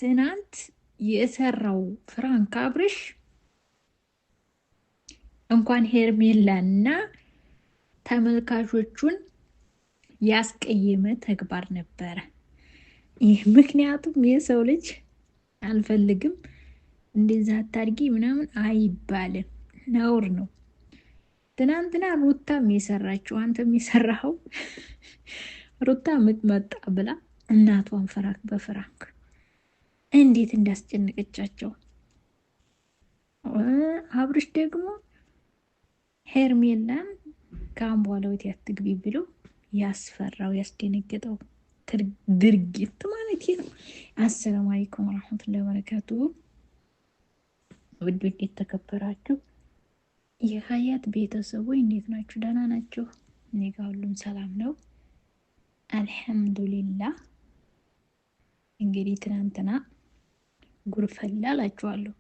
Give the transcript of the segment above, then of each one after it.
ትናንት የሰራው ፍራንክ አብርሽ እንኳን ሄርሜላና ተመልካቾቹን ያስቀየመ ተግባር ነበረ። ይህ ምክንያቱም የሰው ልጅ አልፈልግም እንደዛ አታድጊ ምናምን አይባልም፣ ነውር ነው። ትናንትና ሩታም የሰራችው አንተም የሰራኸው ሩታ ምትመጣ ብላ እናቷን ፍራንክ በፍራንክ እንዴት እንዳስጨነቀቻቸው፣ አብርሽ ደግሞ ሄርሜላን ከአሁን በኋላ ወዲህ አትግቢ ብሎ ያስፈራው ያስደነገጠው ድርጊት ማለት ነው። አሰላሙ አለይኩም ወራህመቱላሂ ወበረካቱ። ውድ የተከበራችሁ የሀያት ቤተሰቦች እንዴት ናችሁ? ደህና ናችሁ? እኔ ጋር ሁሉም ሰላም ነው አልሐምዱሊላህ። እንግዲህ ትናንትና ጉርፈላ አላችኋለሁ።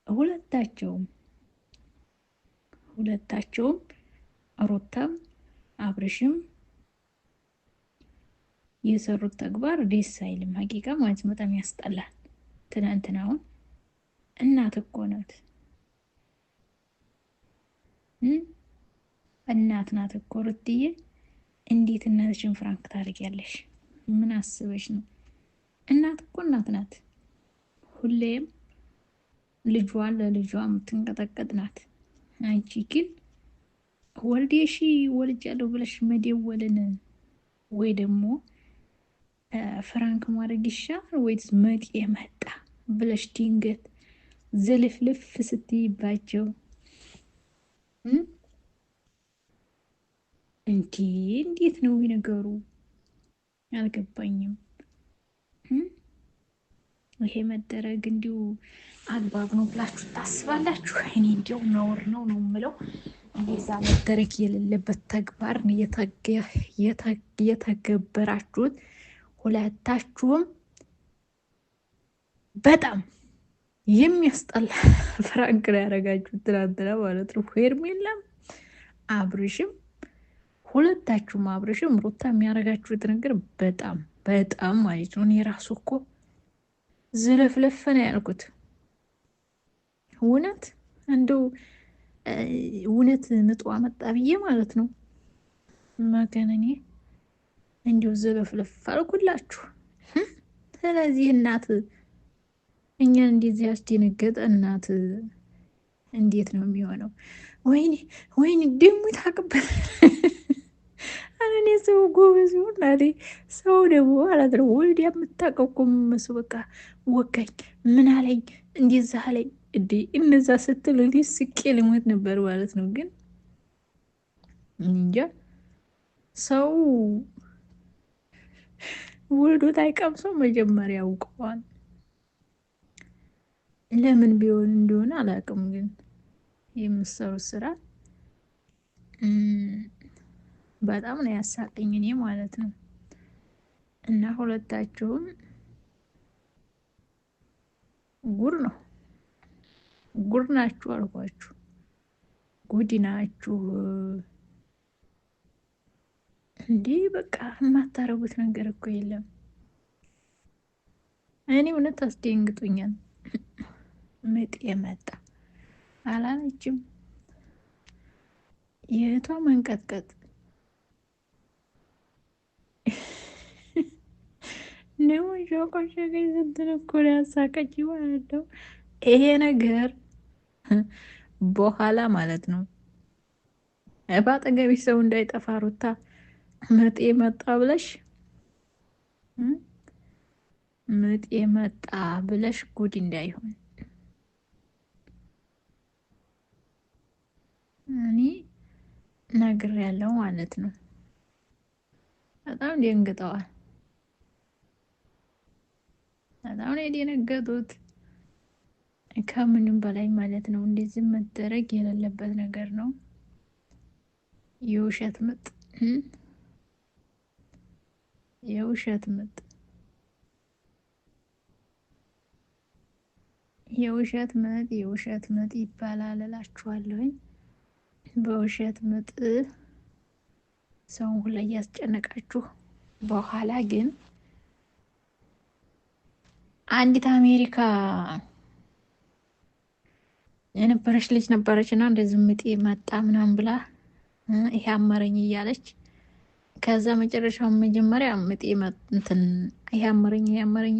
ሁለታቸውም ሩታም አብርሽም የሰሩት ተግባር ደስ አይልም። ሀቂቃ ማለት በጣም ያስጠላል። ትናንትናውን እናት እኮ ናት፣ እናት ናት እኮ ሩትዬ። እንዴት እናትሽን ፍራንክ ታደርጊያለሽ? ምን አስበሽ ነው? እናት እኮ እናት ናት። ሁሌም ልጇን ለልጇ የምትንቀጠቀጥ ናት። አንቺ ግን ወልዴሽ ወልጃለሁ ብለሽ መደወልን ወይ ደግሞ ፍራንክ ማድረግ ይሻላል ወይስ መጤ መጣ ብለሽ ድንገት ዝልፍልፍ ስትይባቸው እንዴት ነው ነገሩ? አልገባኝም። ይሄ መደረግ እንዲሁ አግባብ ነው ብላችሁ ታስባላችሁ? እኔ እንዲያው ነውር ነው የምለው። እንደዛ መደረግ የሌለበት ተግባር የተገበራችሁት ሁለታችሁም በጣም የሚያስጠላ ፍራንክ ነው ያደረጋችሁት ትናንትና ማለት ነው። ሄርሜላም አብርሽም፣ ሁለታችሁም አብርሽም ሩታ የሚያደርጋችሁት ነገር በጣም በጣም ማለት ነው። እኔ ራሱ እኮ ዝለፍለፍ ነው ያልኩት። እውነት እንደው እውነት ምጧ መጣ ብዬ ማለት ነው። መገነኔ እንዲሁ ዝለፍለፍ አልኩላችሁ። ስለዚህ እናት እኛን እንደዚህ ያስደነገጠ እናት እንዴት ነው የሚሆነው? ወይኔ ደግሞ ታቅበል እኔ ሰው ጎበዝ ሆን ሰው ደግሞ ማለት ነው ወልድ የምታውቀው እኮ የምመስለው በቃ ወጋኝ ምን አለኝ እንደዛ አለኝ እነዛ ስትል እኔ ስቄ ልሞት ነበር ማለት ነው። ግን እንጃ ሰው ወልዶት አይቀምሰው መጀመሪያ ያውቀዋል። ለምን ቢሆን እንደሆነ አላውቅም። ግን የምሰሩት ስራ በጣም ነው ያሳቀኝ እኔ ማለት ነው። እና ሁለታችሁም ጉድ ናችሁ አልኳችሁ። ጉድ ናችሁ እንዲህ በቃ የማታረጉት ነገር እኮ የለም። እኔ እውነት አስደንግጦኛል። ምጥ የመጣ አላለችም የእህቷ መንቀጥቀጥ ነው። ሾቆሸገኝ ስትል እኮ ነው ያሳቀች ማለት ነው። ይሄ ነገር በኋላ ማለት ነው በአጠገቢሽ ሰው እንዳይጠፋ ሩታ ምጥ መጣ ብለሽ ምጥ መጣ ብለሽ ጉድ እንዳይሆን እኔ ነግሬያለሁ ማለት ነው። በጣም ደንግጠዋል። በጣም ነው የደነገጡት። ከምንም በላይ ማለት ነው እንደዚህ መደረግ የሌለበት ነገር ነው። የውሸት ምጥ የውሸት ምጥ የውሸት ምጥ የውሸት ምጥ ይባላል እላችኋለሁኝ። በውሸት ምጥ ሰውን ሁላ እያስጨነቃችሁ በኋላ ግን አንዲት አሜሪካ የነበረች ልጅ ነበረች እና እንደዚህ ምጤ መጣ ምናምን ብላ ይሄ አመረኝ እያለች ከዛ መጨረሻውን መጀመሪያ ምጤ እንትን ይሄ አመረኝ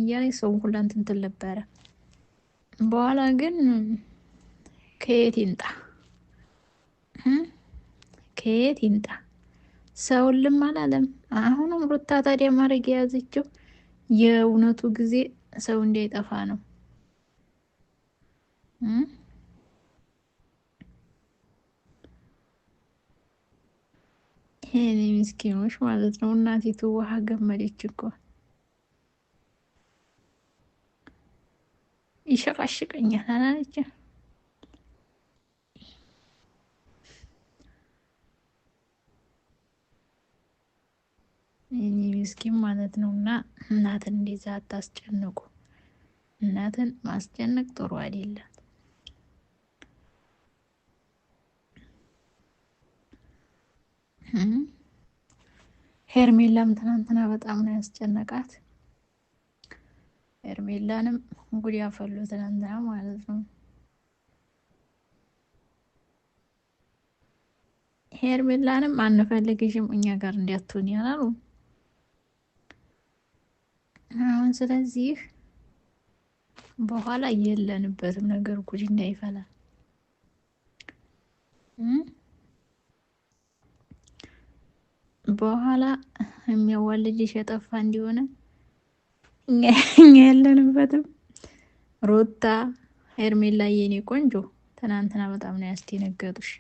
እያለች ሰው ሁላ እንትን ትል ነበረ። በኋላ ግን ከየት ይምጣ ከየት ይምጣ ሰውን ልም አላለም። አሁንም ሩታ ታዲያ ማድረግ የያዘችው የእውነቱ ጊዜ ሰው እንዳይጠፋ ነው። ይሄኔ ምስኪኖች ማለት ነው። እናቲቱ ውሃ ገመደች እኮ ይሸቃሽቀኛል አላለች። ይሄኔ ምስኪን ማለት ነው። እና እናትን እንደዛ አታስጨንቁ። እናትን ማስጨነቅ ጥሩ አይደለም። ሄርሜላም ትናንትና በጣም ነው ያስጨነቃት። ሄርሜላንም ጉድ ያፈሉ ትናንትና ማለት ነው። ሄርሜላንም አንፈልግሽም እኛ ጋር እንዲያትሆን ያላሉ አሁን ስለዚህ በኋላ የለንበትም ነገር ጉድ እንዳይፈላ በኋላ የሚያዋልጅሽ የጠፋ እንዲሆነ እኛ የለንበትም። ሩታ ሄርሜላ የኔ ቆንጆ ትናንትና በጣም ነው ያስደነገጡሽ።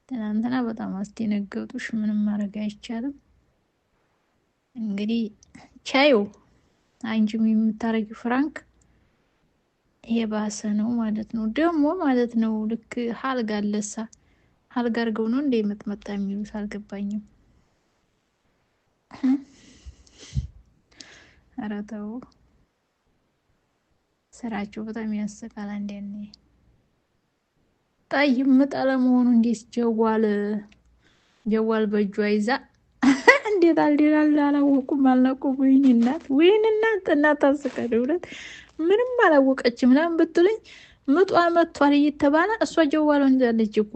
ትናንትና በጣም አስደነገጡሽ። ምንም ማድረግ አይቻልም። እንግዲህ ቻዩ አንቺም የምታረጊ ፍራንክ የባሰ ነው ማለት ነው። ደግሞ ማለት ነው ልክ ሀልጋ አለሳ ሀልጋ አድርገው ነው እንደ መጥመጣ የሚሉት አልገባኝም። ኧረ ተው ስራቸው በጣም ያስቃል። አንዴኔ ጠይም ምጣለ መሆኑ እንዴት ጀዋል በእጇ ይዛ እንዴት አልደላል አላወቁም አልነቁም። ወይን እናት ታስቀድ ብለት ምንም አላወቀችም። ለምን ብትሉኝ ምጧ መጥቷል እየተባለ እሷ ጀዋሏን ይዛለች እኮ።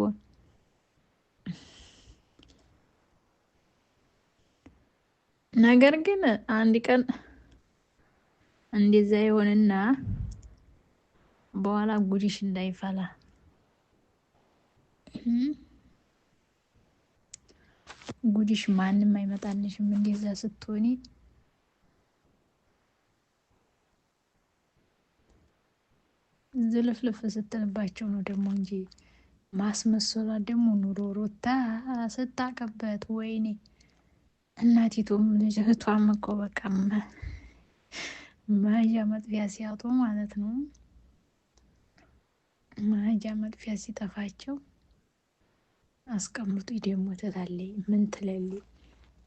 ነገር ግን አንድ ቀን እንደዛ ይሆንና በኋላ ጉዲሽ እንዳይፈላ ጉዲሽ ማንም አይመጣልሽም። እንደዛ ስትሆኒ ዝልፍልፍ ስትልባቸው ነው ደግሞ እንጂ ማስመሰሏ ደግሞ ኑሮ ሩታ ስታቀበት ወይኔ እናቲቱም ልጅቷም እኮ በቃ መያዣ መጥፊያ ሲያጡ ማለት ነው። መያዣ መጥፊያ ሲጠፋቸው አስቀምጡ ደግሞ ትላለች። ምን ትላለች?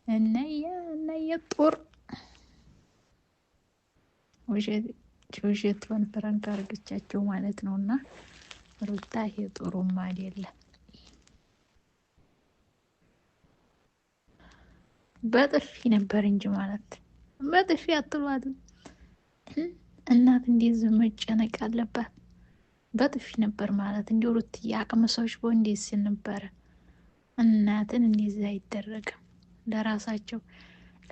እነየ ጦር ውሸቷን ፍራንክ አርገቻቸው ማለት ነው። እና ሩታ ይሄ ጥሩም አይደለም። በጥፊ ነበር እንጂ ማለት በጥፊ አትሏትም። እናት እንደዚህ መጨነቅ አለባት? በጥፊ ነበር ማለት እንዲ ሩት ያቅምሰዎች በእንዴት ሲል ነበረ። እናትን እንደዚህ አይደረግም። ለራሳቸው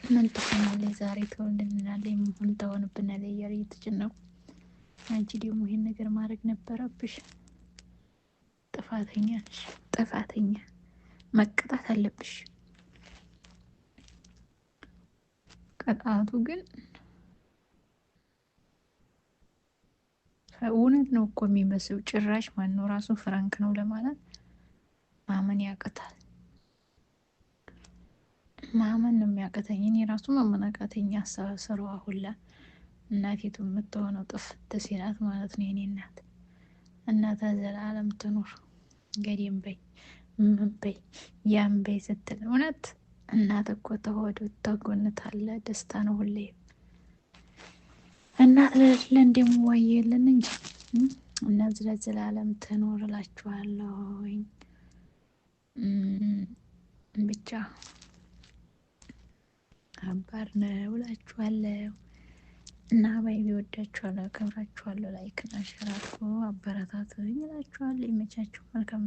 ምን ትሆናለች ዛሬ ትሆንልናለች ምን ትሆንብናለች እያሉ እየተጨነቁ አንቺ ደግሞ ይሄን ነገር ማድረግ ነበረብሽ። ጥፋተኛ ነሽ። ጥፋተኛ መቀጣት አለብሽ። ቅጣቱ ግን እውነት ነው እኮ የሚመስለው። ጭራሽ ማነው ራሱ ፍራንክ ነው ለማለት ማመን ያቅታል። ማመን ነው የሚያቅተኝ። እኔ ራሱ ማመን አቃተኝ። አሰባሰሩ ሁላ እናቲቱ የምትሆነው ጥፍት ሲላት ማለት ነው። የኔ እናት እናት ዘላለም ትኑር። ገዴም በይ ምን በይ ያን በይ ስትል እውነት እናት እኮ ተሆዱ ተጎንታለ ደስታ ነው ሁሌ። እናት ለለን ደግሞ ዋየልን እንጂ እናት ዘላለም ትኑር እላችኋለሁ። ብቻ ከባድ ነው እላችኋለሁ። እና ባይቢ ወዳችኋለሁ፣ አከብራችኋለሁ። ላይክ እና ሸር አድርጉ፣ አበረታቱኝ እላችኋለሁ። ይመቻችሁ። መልካም